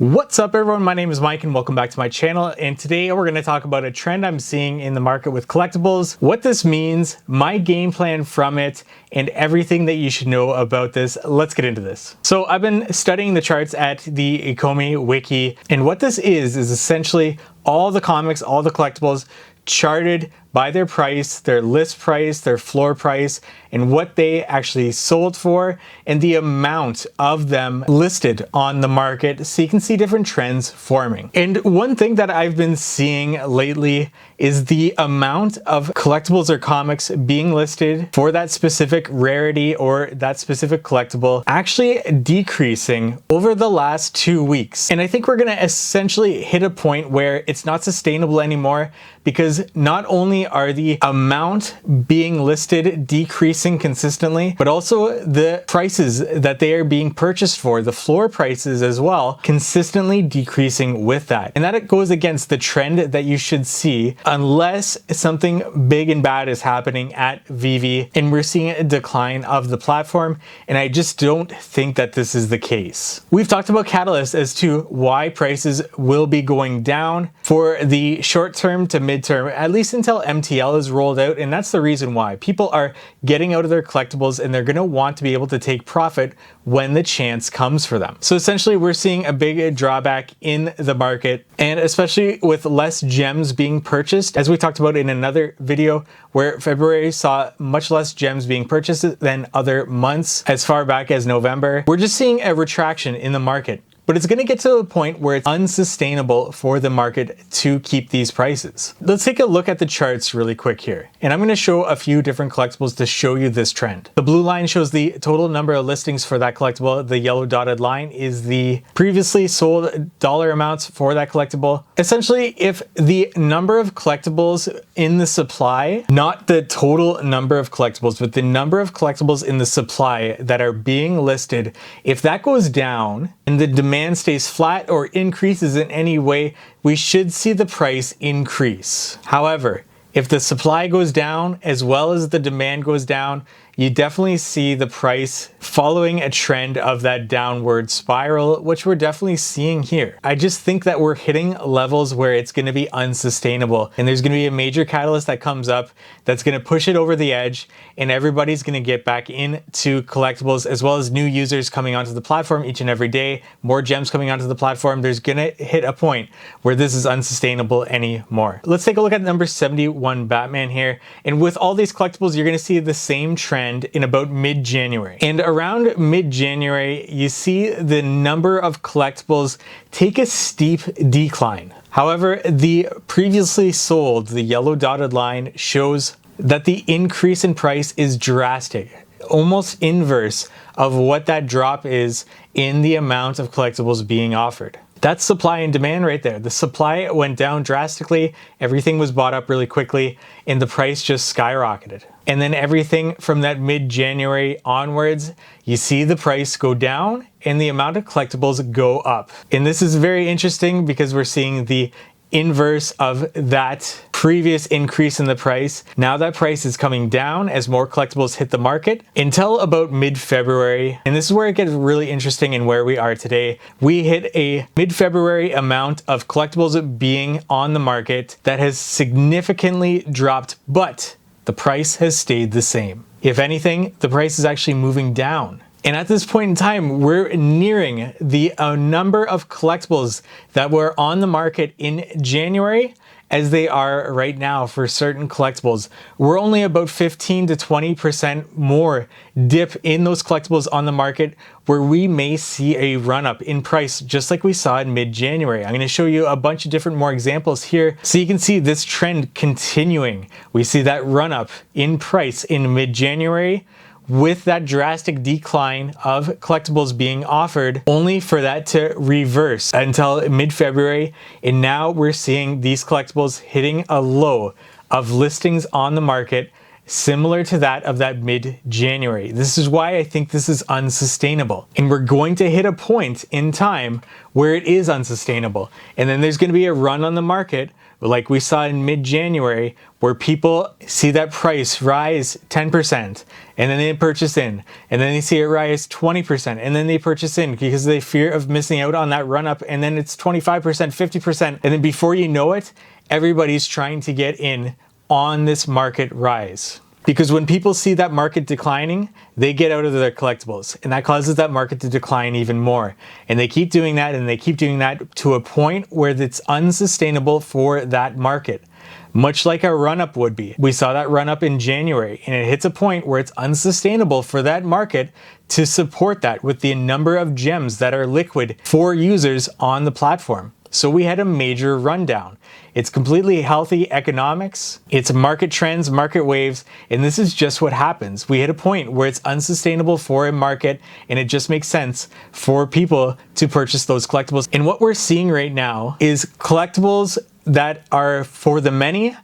What's up everyone, my name is Mike and welcome back to my channel, and today we're going to talk about a trend I'm seeing in the market with collectibles, what this means, my game plan from it, and everything that you should know about this. Let's get into this. So I've been studying the charts at the Ecomi wiki, and what this is essentially all the comics, all the collectibles charted by their price, their list price, their floor price, and what they actually sold for, and the amount of them listed on the market, so you can see different trends forming. And one thing that I've been seeing lately is the amount of collectibles or comics being listed for that specific rarity or that specific collectible actually decreasing over the last 2 weeks. And I think we're going to essentially hit a point where it's not sustainable anymore, because not only are the amount being listed decreasing consistently, but also the prices that they are being purchased for, the floor prices as well, consistently decreasing with that. And that goes against the trend that you should see unless something big and bad is happening at VeVe and we're seeing a decline of the platform. And I just don't think that this is the case. We've talked about catalysts as to why prices will be going down for the short term to midterm, at least until MTL is rolled out, and that's the reason why people are getting out of their collectibles and they're going to want to be able to take profit when the chance comes for them. So essentially we're seeing a big drawback in the market, and especially with less gems being purchased, as we talked about in another video, where February saw much less gems being purchased than other months as far back as November. We're just seeing a retraction in the market. But it's going to get to a point where it's unsustainable for the market to keep these prices. Let's take a look at the charts really quick here. And I'm going to show a few different collectibles to show you this trend. The blue line shows the total number of listings for that collectible. The yellow dotted line is the previously sold dollar amounts for that collectible. Essentially, if the number of collectibles in the supply, not the total number of collectibles, but the number of collectibles in the supply that are being listed, if that goes down and the demand stays flat or increases in any way, we should see the price increase. However, if the supply goes down as well as the demand goes down, you definitely see the price following a trend of that downward spiral, which we're definitely seeing here. I just think that we're hitting levels where it's going to be unsustainable, and there's going to be a major catalyst that comes up that's going to push it over the edge, and everybody's going to get back into collectibles, as well as new users coming onto the platform each and every day, more gems coming onto the platform. There's going to hit a point where this is unsustainable anymore. Let's take a look at number 71 Batman here, and with all these collectibles, you're going to see the same trend in about mid-January. And around mid-January, you see the number of collectibles take a steep decline. However, the previously sold, the yellow dotted line, shows that the increase in price is drastic, almost inverse of what that drop is in the amount of collectibles being offered. That's supply and demand right there. The supply went down drastically, everything was bought up really quickly, and the price just skyrocketed. And then everything from that mid-January onwards, you see the price go down and the amount of collectibles go up. And this is very interesting because we're seeing the inverse of that previous increase in the price. Now that price is coming down as more collectibles hit the market until about mid-February. And this is where it gets really interesting in where we are today. We hit a mid-February amount of collectibles being on the market that has significantly dropped, but the price has stayed the same. If anything, the price is actually moving down. And at this point in time, we're nearing the number of collectibles that were on the market in January as they are right now for certain collectibles. We're only about 15 to 20% more dip in those collectibles on the market, where we may see a run up in price just like we saw in mid-January. I'm going to show you a bunch of different more examples here so you can see this trend continuing. We see that run up in price in mid-January, with that drastic decline of collectibles being offered, only for that to reverse until mid-February. And now we're seeing these collectibles hitting a low of listings on the market similar to that of that mid-January. This is why I think this is unsustainable. And we're going to hit a point in time where it is unsustainable. And then there's going to be a run on the market like we saw in mid-January, where people see that price rise 10%, and then they purchase in, and then they see it rise 20%, and then they purchase in because they fear of missing out on that run up, and then it's 25%, 50%, and then before you know it, everybody's trying to get in on this market rise. Because when people see that market declining, they get out of their collectibles, and that causes that market to decline even more. And they keep doing that, and they keep doing that to a point where it's unsustainable for that market. Much like a run-up would be. We saw that run-up in January, and it hits a point where it's unsustainable for that market to support that with the number of gems that are liquid for users on the platform. So we had a major rundown. It's completely healthy economics, it's market trends, market waves, and this is just what happens. We hit a point where it's unsustainable for a market, and it just makes sense for people to purchase those collectibles. And what we're seeing right now is collectibles that are for the many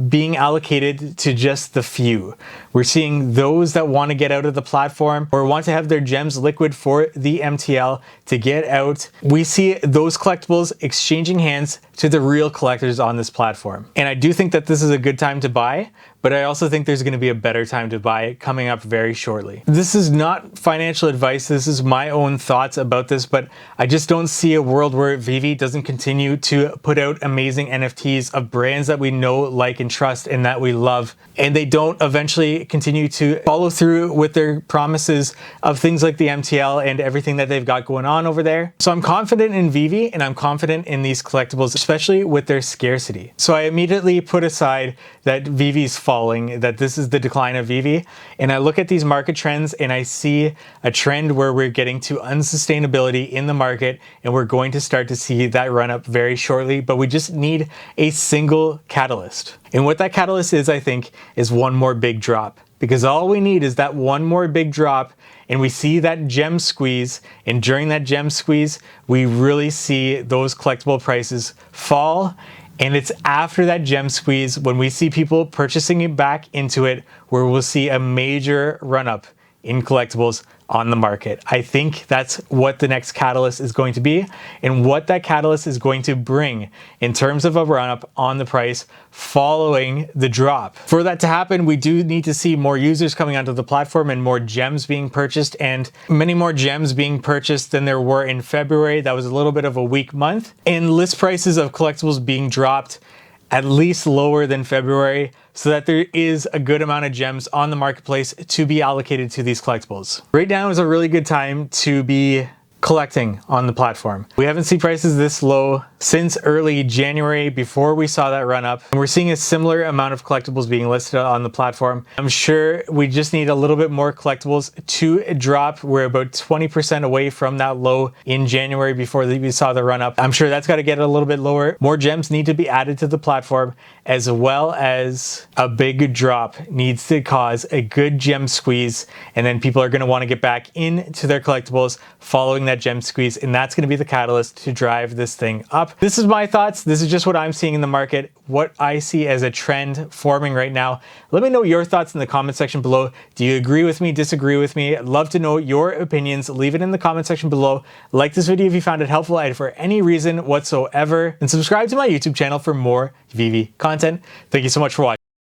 being allocated to just the few. We're seeing those that want to get out of the platform or want to have their gems liquid for the MTL to get out. We see those collectibles exchanging hands to the real collectors on this platform. And I do think that this is a good time to buy, but I also think there's going to be a better time to buy coming up very shortly. This is not financial advice. This is my own thoughts about this, but I just don't see a world where Vivi doesn't continue to put out amazing NFTs of brands that we know, like, and trust and that we love, and they don't eventually continue to follow through with their promises of things like the MTL and everything that they've got going on over there. So I'm confident in Vivi, and I'm confident in these collectibles, especially with their scarcity. So I immediately put aside that Vivi's falling, that this is the decline of Vivi, and I look at these market trends and I see a trend where we're getting to unsustainability in the market, and we're going to start to see that run up very shortly, but we just need a single catalyst. And what that catalyst is, I think, is one more big drop. Because all we need is that one more big drop, and we see that gem squeeze, and during that gem squeeze, we really see those collectible prices fall. And it's after that gem squeeze when we see people purchasing it back into it where we'll see a major run up in collectibles on the market. I think that's what the next catalyst is going to be, and what that catalyst is going to bring in terms of a run up on the price following the drop. For that to happen, we do need to see more users coming onto the platform and more gems being purchased, and many more gems being purchased than there were in February. That was a little bit of a weak month, and list prices of collectibles being dropped at least lower than February, so that there is a good amount of gems on the marketplace to be allocated to these collectibles. Right now is a really good time to be collecting on the platform. We haven't seen prices this low since early January, before we saw that run up. And we're seeing a similar amount of collectibles being listed on the platform. I'm sure we just need a little bit more collectibles to drop. We're about 20% away from that low in January before we saw the run up. I'm sure that's got to get a little bit lower. More gems need to be added to the platform, as well as a big drop needs to cause a good gem squeeze. And then people are going to want to get back into their collectibles following that gem squeeze. And that's going to be the catalyst to drive this thing up. This is my thoughts. This is just what I'm seeing in the market, what I see as a trend forming right now. Let me know your thoughts in the comment section below. Do you agree with me, disagree with me? I'd love to know your opinions. Leave it in the comment section below. Like this video if you found it helpful for any reason whatsoever, and subscribe to my YouTube channel for more Vivi content. Thank you so much for watching.